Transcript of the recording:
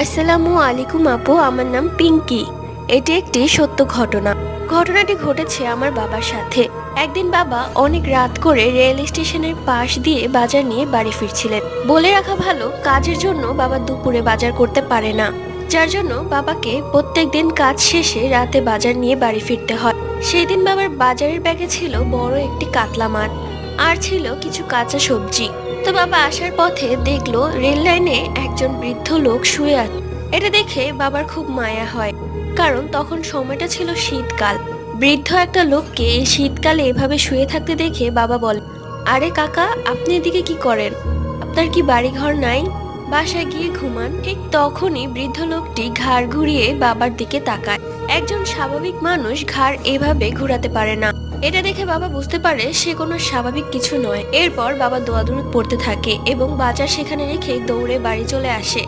আসসালামু আলাইকুম আপু, আমার নাম পিঙ্কি। এটি একটি সত্য ঘটনা। ঘটনাটি ঘটেছে আমার বাবার সাথে। একদিন বাবা অনেক রাত করে রেল স্টেশনের পাশ দিয়ে বাজার নিয়ে বাড়ি ফিরছিলেন। বলে রাখা ভালো, কাজের জন্য বাবা দুপুরে বাজার করতে পারে না, যার জন্য বাবাকে প্রত্যেকদিন কাজ শেষে রাতে বাজার নিয়ে বাড়ি ফিরতে হয়। সেই দিন বাবার বাজারের ব্যাগে ছিল বড় একটি কাতলা মাছ, আর ছিল কিছু কাঁচা সবজি। তো বাবা আসার পথে দেখলো রেল লাইনে একজন বৃদ্ধ লোক শুয়ে আছে। এটা দেখে বাবার খুব মায়া হয়, কারণ তখন সময়টা ছিল শীতকাল। বৃদ্ধ একটা লোককে এই শীতকালে এভাবে শুয়ে থাকতে দেখে বাবা বলে, আরে কাকা, আপনি এদিকে কি করেন? আপনার কি বাড়ি ঘর নাই? বাসায় গিয়ে ঘুমান। ঠিক তখনই বৃদ্ধ লোকটি ঘাড় ঘুরিয়ে বাবার দিকে তাকায়। একজন স্বাভাবিক মানুষ ঘাড় এভাবে ঘুরাতে পারে না। এটা দেখে বাবা বুঝতে পারে সে কোনো স্বাভাবিক কিছু নয়। এরপর বাবা দোয়া দরুদ পড়তে থাকে এবং বাজার সেখানে রেখে দৌড়ে বাড়ি চলে আসে।